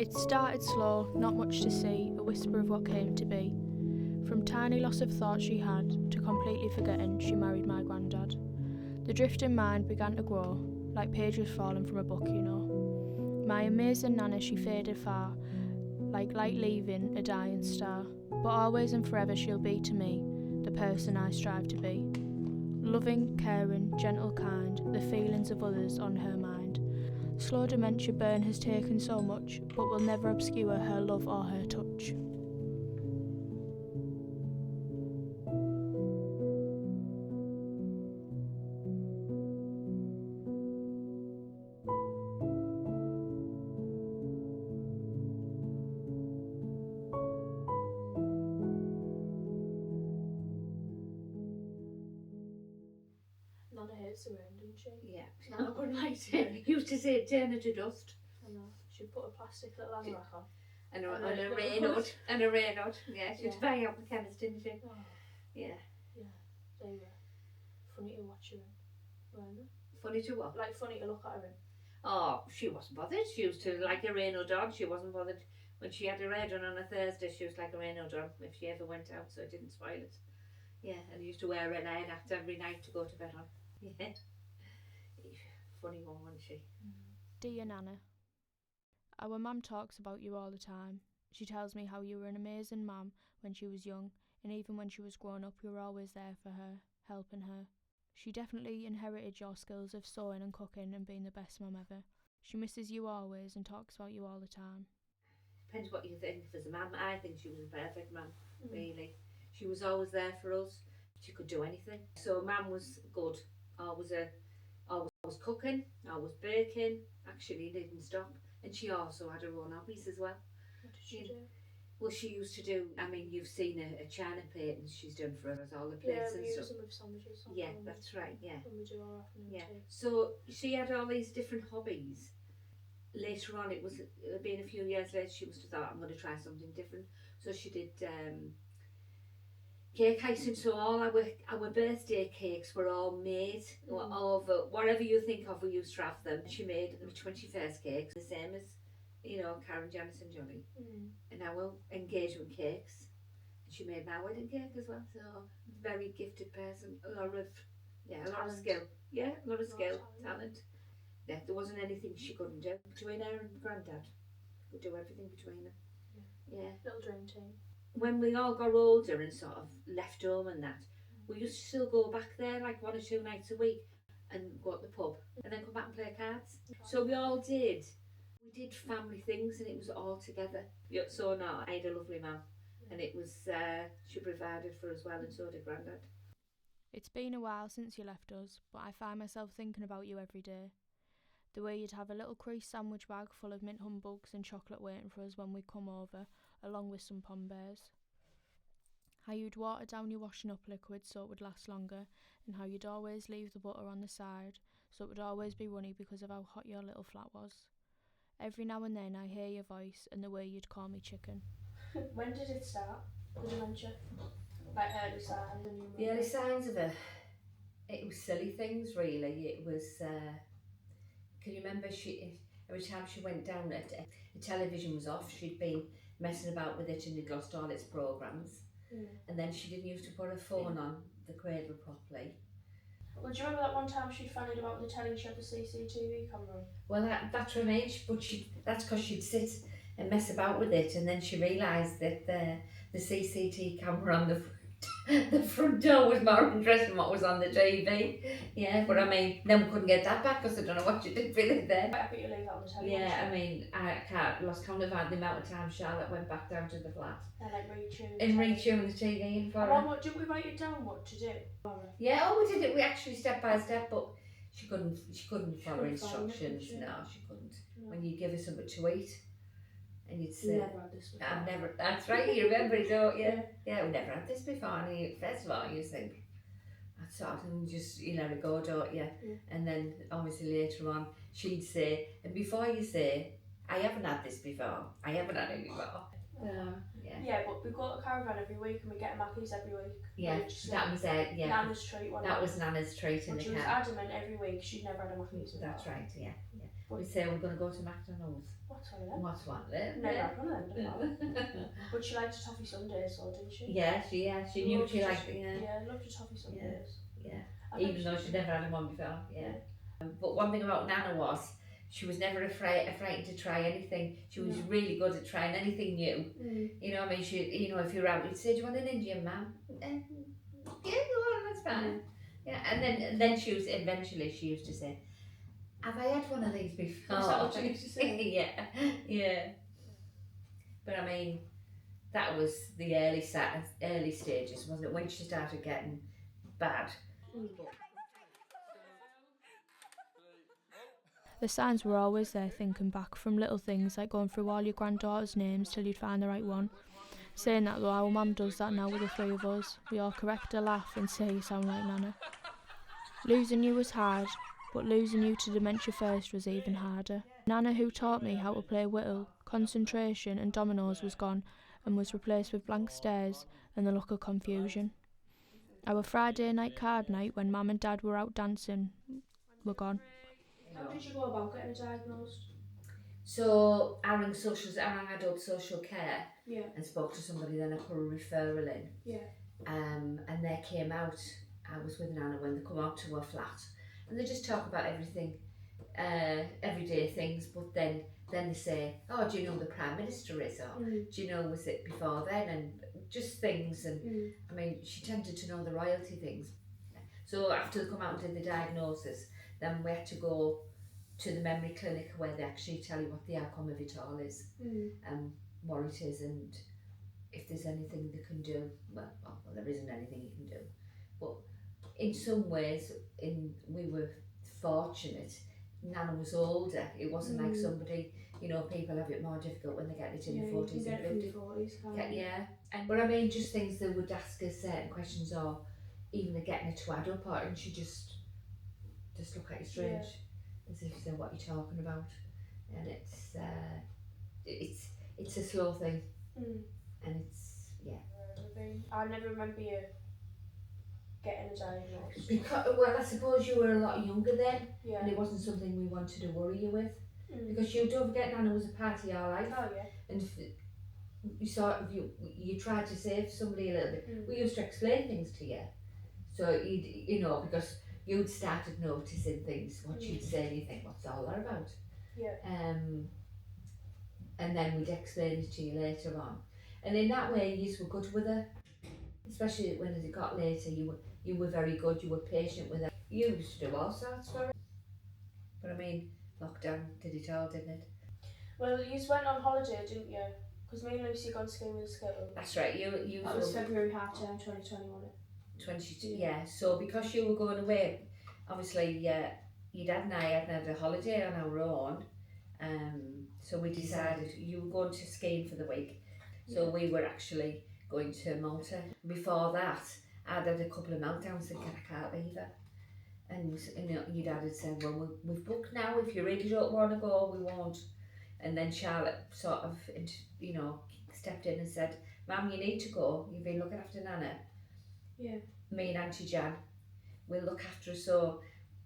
It started slow, not much to see, a whisper of what came to be. From tiny loss of thought she had, to completely forgetting, she married my granddad. The drifting mind began to grow, like pages falling from a book, you know. My amazing nana, she faded far, like light leaving a dying star. But always and forever she'll be to me, the person I strive to be. Loving, caring, gentle, kind, the feelings of others on her mind. Slow dementia burn has taken so much, but will never obscure her love or her touch. Nana hates the rain, doesn't she? Yeah, Nana wouldn't like to. Used to say turn her to dust. I know. She'd put a plastic little anorak on. And a rain hood. And a rain hood. Yeah, she was buying out the chemist, didn't she? Oh. Yeah. Yeah, they were funny to watch her in, weren't they? Funny to what? Like funny to look at her in. Oh, she wasn't bothered. She used to like a rain hood on. She wasn't bothered. When she had her hair done on a Thursday, she was like a rain hood on if she ever went out, so it didn't spoil it. Yeah, and used to wear a red iron act every night to go to bed on. Yeah. Funny one, wasn't she? Dear Nana, our mum talks about you all the time. She tells me how you were an amazing mum when she was young, and even when she was grown up, you were always there for her, helping her. She definitely inherited your skills of sewing and cooking and being the best mum ever. She misses you always and talks about you all the time. Depends what you think as a mum. I think she was a perfect mum, really. She was always there for us. She could do anything. So mum was good. Always cooking, always baking. Actually didn't stop. And she also had her own hobbies as well. What did she do? Well, she used to do, I mean, you've seen a china painting she's done for us, all the plates and we use stuff. them with sandwiches. Yeah, that's right, yeah. When we do our afternoon tea. So she had all these different hobbies. Later on, it was being a few years later, she must have thought, I'm going to try something different. So she did cake icing. So all our birthday cakes were all made of whatever you think of. We used to have them. She made my 21st cakes, the same as Karen, Janice, and Johnny, and our engagement cakes. And she made my wedding cake as well. So very gifted person. A lot of skill. Yeah, a lot of skill, talent. Yeah, there wasn't anything she couldn't do. Between her and Grandad, could do everything between them. Yeah. Little dream team. When we all got older and sort of left home and that, we used to still go back there like 1 or 2 nights a week and go to the pub and then come back and play cards. So we all did. We did family things and it was all together. So no, I had a lovely mum and it was, she provided for us well, and so did Grandad. It's been a while since you left us, but I find myself thinking about you every day. The way you'd have a little crease sandwich bag full of mint humbugs and chocolate waiting for us when we'd come over, along with some pom bears. How you'd water down your washing up liquid so it would last longer, and how you'd always leave the butter on the side so it would always be runny because of how hot your little flat was. Every now and then I hear your voice and the way you'd call me chicken. When did it start, the dementia? Like early signs? The early signs of it was silly things really. It was, can you remember every time she went down, the television was off, she'd been messing about with it and it lost all its programmes. And then she didn't used to put her phone on the cradle properly. Well, do you remember that one time she'd found out about the telly she had the CCTV camera on? Well, that's what I mean, but that's because she'd sit and mess about with it, and then she realised that the CCTV camera on the front door was more interesting than what was on the TV. Yeah, but I mean, then we couldn't get that back because I don't know what you did with it then. I bet you leave that on the telly. Yeah, I mean, I lost count of the amount of time Charlotte went back down to the flat. And like retune the TV in for her. Did we write it down what to do? Yeah, we did it. We actually step by step, but she couldn't follow instructions. No, she couldn't. No. When you give her something to eat, and you'd say, never had this before. I've never. That's right. You remember it, don't you? Yeah, we never had this before. And first of all, you think that's odd, and just let it go, don't you? Yeah. And then obviously later on, she'd say, and before you say, I haven't had this before. I haven't had it before. Yeah. Yeah, but we go to caravan every week and we get Mackies every week. Yeah, that was it. Yeah, Nana's treat one. that was Nana's treat in But the she was car. adamant every week she'd never had a Mackies before. That's right. Yeah, yeah. But We say we're going to go to McDonald's. what's one of them? What's one of them? Never had one of them before. But she liked a toffee sundaes, so didn't she? Yeah, she knew she liked it. Yeah, yeah, loved a toffee sundaes. yeah. Even though she'd never had one before. Yeah. But one thing about Nana was she was never afraid to try anything. She was really good at trying anything new. You know, I mean, she, you know, if you're out, you'd say, "Do you want an Indian, ma'am?" Yeah, go on, that's fine. Yeah, and then she was eventually she used to say, "Have I had one of these before?" Is that what she used to say? Yeah, yeah. But I mean, that was the early stages, wasn't it? When she started getting bad. The signs were always there, thinking back, from little things like going through all your granddaughters' names till you'd find the right one. Saying that though, our mum does that now with the three of us. We all correct her, laugh and say you sound like Nana. Losing you was hard, but losing you to dementia first was even harder. Nana, who taught me how to play whittle, concentration and dominoes, was gone and was replaced with blank stares and the look of confusion. Our Friday night card night, when Mum and Dad were out dancing, were gone. How did you go about getting diagnosed? So I rang adult social care and spoke to somebody, then I put a referral in. And they came out. I was with Nana when they come out to her flat, and they just talk about everything, everyday things. But then they say, "Oh, do you know who the Prime Minister is? Or do you know, was it before then?" And just things. And I mean, she tended to know the royalty things. So after they come out and did the diagnosis, then we had to go to the memory clinic where they actually tell you what the outcome of it all is, what it is, and if there's anything they can do. Well, there isn't anything you can do, but in some ways, we were fortunate. Nana was older. It wasn't like somebody, you know, people have it more difficult when they get it in the 40s and 50s. Yeah, but I mean, just things they would ask us certain questions, or even getting her to add up, and she just look at you strange, as if you know what you're talking about. And it's a slow thing, and it's I never remember you getting a diagnosis. Because, well, I suppose you were a lot younger then, and it wasn't something we wanted to worry you with. Because you don't forget, Nana was a part of your life. Oh yeah. And you sort of you tried to save somebody a little bit. We used to explain things to you, so you know, because you'd started noticing things, what she'd say, you think, what's all that about? And then we'd explain it to you later on. And in that way, you were good with her. Especially when it got later, you were very good, you were patient with her. You used to do all sorts for her. But I mean, lockdown did it all, didn't it? Well, you went on holiday, didn't you? Because me and Lucy gone skiing with the school. That's right, you that was February half term 2020, wasn't it? 22, yeah. So because you were going away, obviously, your dad and I hadn't had a holiday on our own, so we decided you were going to skiing for the week, so we were actually going to Malta. Before that, I'd had a couple of meltdowns thinking, I can't leave her. And your dad had said, well, we've booked now, if you really don't want to go, we won't. And then Charlotte sort of, you know, stepped in and said, Mum, you need to go, you've been looking after Nana. Me and Auntie Jan will look after her. So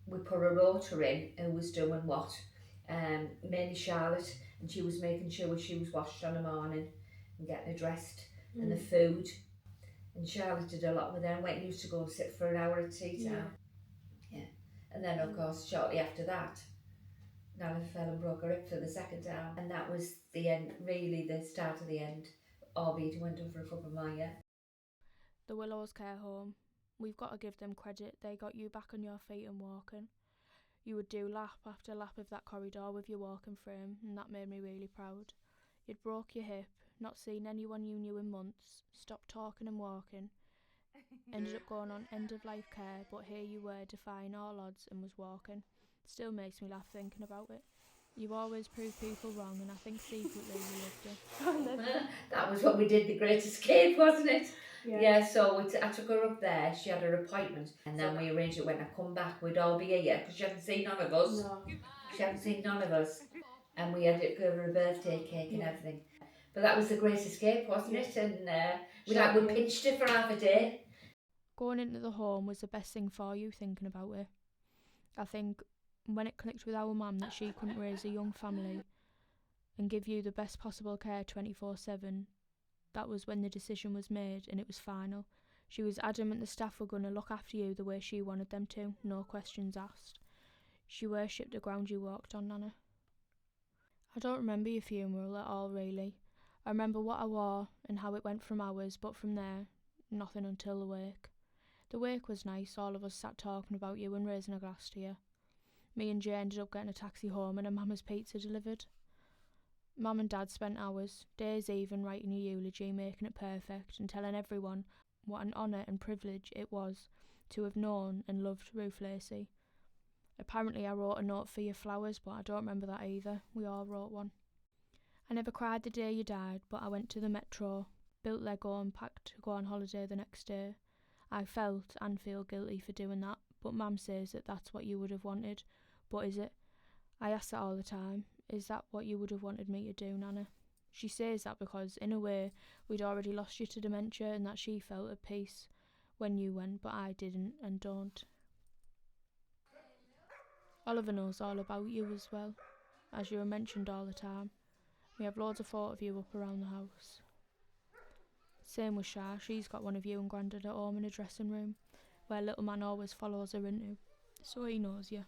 we put a rota in who was doing what, mainly Charlotte, and she was making sure she was washed on the morning and getting her dressed, and the food. And Charlotte did a lot with her, and used to go and sit for an hour at tea time. And then of course shortly after that, Nana fell and broke her hip for the second time, and that was the end, really the start of the end, albeit it went on for a couple more years. The Willows Care Home. We've got to give them credit, they got you back on your feet and walking. You would do lap after lap of that corridor with your walking frame, and that made me really proud. You'd broke your hip, not seen anyone you knew in months, stopped talking and walking, ended up going on end of life care, but here you were defying all odds and was walking. Still makes me laugh thinking about it. You've always proved people wrong, and I think secretly you loved it. That was what we did, the Great Escape, wasn't it? Yeah, so I took her up there, she had her appointment, and then we arranged it when I come back we'd all be here, because she hadn't seen none of us. No. She hadn't seen none of us, and we had to give her a birthday cake and everything. But that was the great escape, wasn't it? And we pitched it for half a day. Going into the home was the best thing for you, thinking about it. I think when it clicked with our mum that she couldn't raise a young family and give you the best possible care 24/7, that was when the decision was made and it was final. She was adamant the staff were going to look after you the way she wanted them to, no questions asked. She worshipped the ground you walked on, Nana. I don't remember your funeral at all, really. I remember what I wore and how it went from ours, but from there, nothing until the wake. The wake was nice, all of us sat talking about you and raising a glass to you. Me and Jay ended up getting a taxi home and a Mama's pizza delivered. Mum and Dad spent hours, days even, writing a eulogy, making it perfect and telling everyone what an honour and privilege it was to have known and loved Ruth Lacey. Apparently I wrote a note for your flowers, but I don't remember that either. We all wrote one. I never cried the day you died, but I went to the metro, built Lego and packed to go on holiday the next day. I felt and feel guilty for doing that, but Mum says that that's what you would have wanted. But is it? I ask that all the time. Is that what you would have wanted me to do, Nana? She says that because, in a way, we'd already lost you to dementia and that she felt at peace when you went, but I didn't and don't. Oliver knows all about you as well, as you are mentioned all the time. We have loads of photos of you up around the house. Same with Shah, she's got one of you and Grandad at home in a dressing room, where little man always follows her into, so he knows you.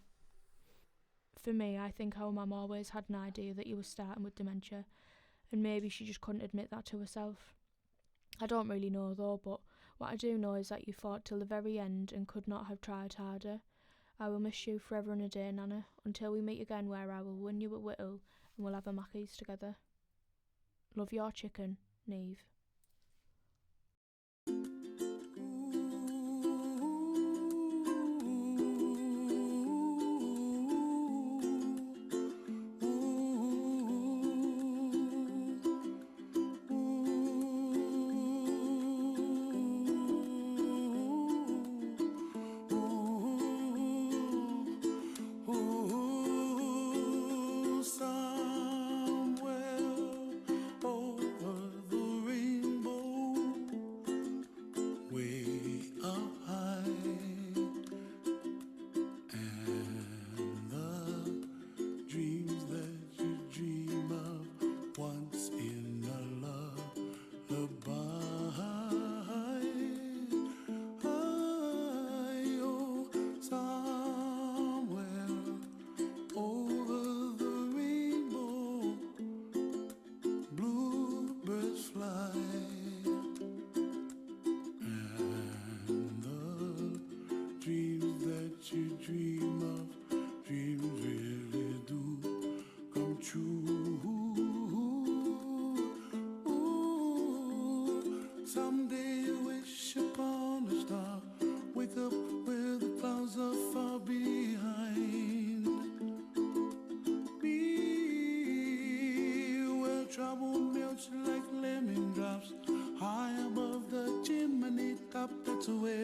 For me, I think our mum always had an idea that you were starting with dementia, and maybe she just couldn't admit that to herself. I don't really know though, but what I do know is that you fought till the very end and could not have tried harder. I will miss you forever and a day, Nana, until we meet again where I will win you at Whittle and we'll have a Mackies together. Love your chicken, Neve. Like lemon drops high above the chimney top. That's the way